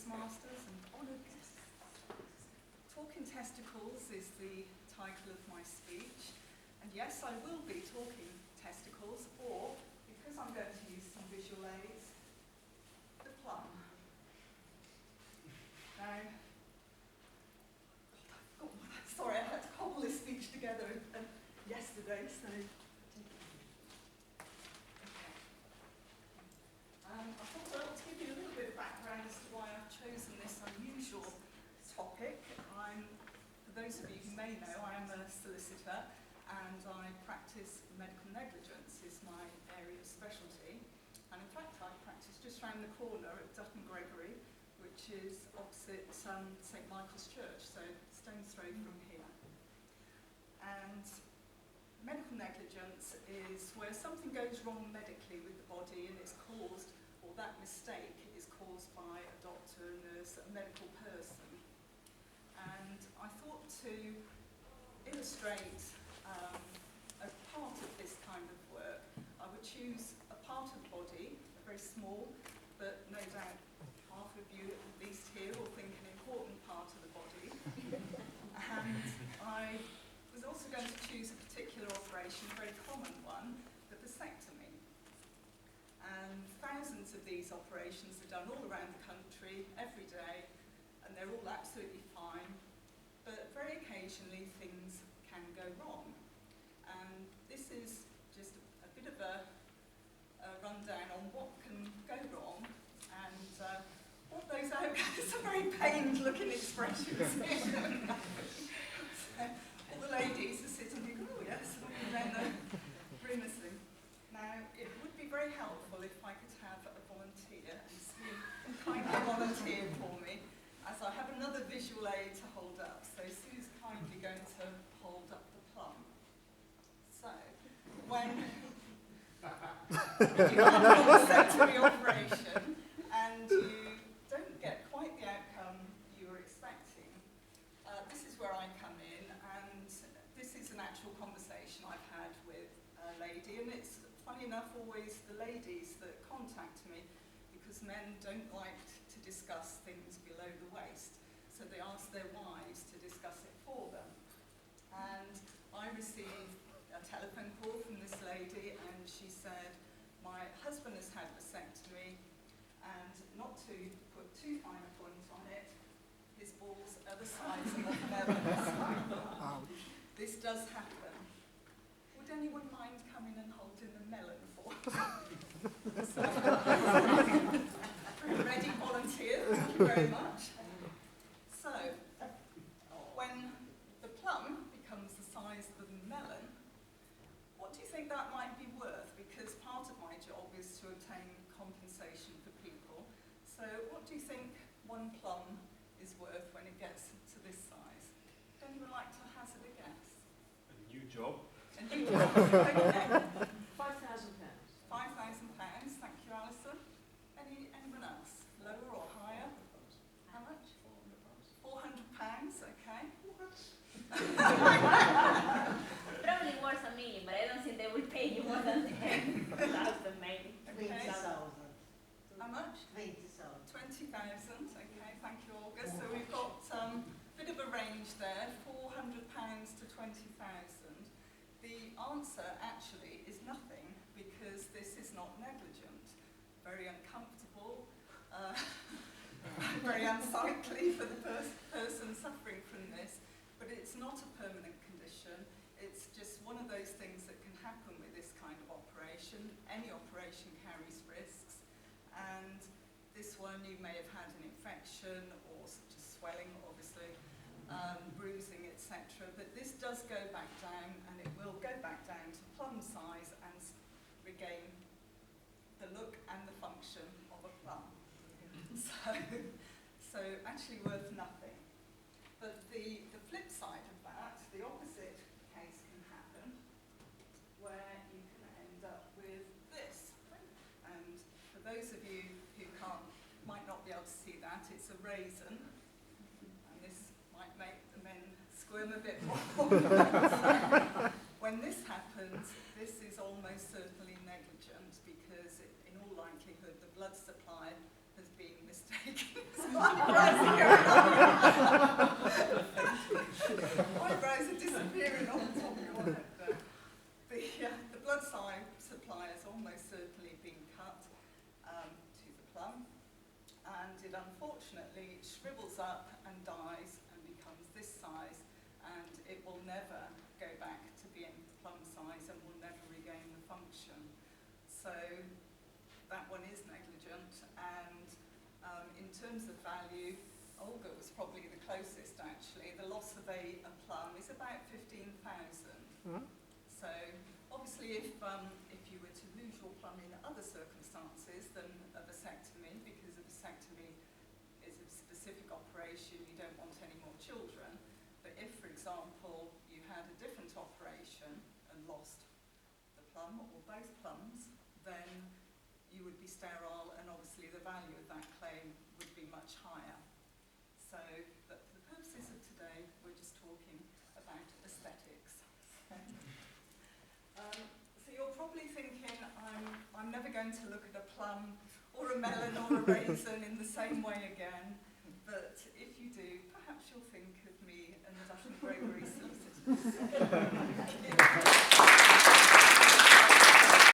Toastmasters and honoured guests. Talking Testicles is the title of my speech, and yes, I will be talking testicles, or, because I'm going to use some visual aids, the plum. Now, sorry, I had to cobble this speech together yesterday, so... I thought I ought to give you a little bit of background as to why I've chosen this unusual topic. For those of you who may know, I am a solicitor and I practice medical negligence, is my area of specialty. And in fact, I practice just round the corner at Dutton Gregory, which is opposite St Michael's Church, so stone's throw from here. And medical negligence is where something goes wrong medically with the body and it's caused, or that mistake is caused by a doctor, a nurse, a medical person. And I thought to illustrate a part of this kind of work, I would choose a part of the body, a very small, but no doubt half of you at least here will think an important part of the body. And I was also going to choose a particular operation, a very common one, the vasectomy. And thousands of these operations are done all around the country, every day, and they're all absolutely fine. But very occasionally things can go wrong. And this is just a bit of a rundown on what can go wrong and what those outcomes are very pained looking expressions. All the ladies are sitting here, oh yes, and then grimacing. Now, it would be very helpful if I could have a volunteer and see kindly volunteer for me, as I have another visual aid to hold up. So Sue's kindly going to hold up the plum. So, when you have a vasectomy operation and you don't get quite the outcome you were expecting, this is where I come in, and this is an actual conversation I've had with a lady, and it's funny enough always the ladies that contact me, because men don't like to discuss things below the waist, so they ask their wives to discuss it for them. And I received a telephone call from this lady, and she said, my husband has had vasectomy, and not to put too fine a point on it, his balls are the size of melons. This does happen. Would anyone mind coming and holding the melon for us? Ready volunteer, thank you very much. So, when the plum becomes the size of the melon, what do you think that might be worth? Because part of my job is to obtain compensation for people. So what do you think one plum is worth when it gets to this size? Would anyone like to hazard a guess? A new job. A new job, okay. £5,000. £5,000, thank you, Alison. Anyone else? Lower or higher? How much? £400, okay. Probably worth a million, but I don't think they will pay you more than 10,000 maybe. Okay. 20,000. How much? 20,000. 20,000, okay, thank you, August. So we've got a bit of a range there, £400 to 20,000. The answer actually is nothing, because this is not negligent. Very uncomfortable, very unsightly for the person suffering from this, but it's not a permanent condition. It's just one of those things that can happen with this kind of operation. Any operation carries risks, and this one you may have had an infection or just swelling, obviously, bruising, etc. But this does go back down, and it will go back down to plum size and regain the look and the function of a plum. So actually worth nothing. But the flip side of that, the opposite case can happen, where you can end up with this. And for those of you who might not be able to see that, it's a raisin, and this might make the men squirm a bit more. So, when this happens, this is almost certainly negligent, because in all likelihood the blood supply has been mistaken. and unfortunately it shrivels up and dies and becomes this size, and it will never go back to being plum size and will never regain the function. So that one is negligent, and in terms of value, Olga was probably the closest actually. The loss of a plum is about 15,000. So obviously if you were to lose your plum in other circumstances than a vasectomy, because a vasectomy is a specific operation, you don't want any more children. But if, for example, you had a different operation and lost the plum or both plums, then you would be sterile, and obviously the value of that claim would be much higher. So, but for the purposes of today, we're just talking about aesthetics. So you're probably thinking, I'm never going to look at a plum or a melon or a raisin in the same way again. But if you do, perhaps you'll think of me and Dutton Gregory solicitors.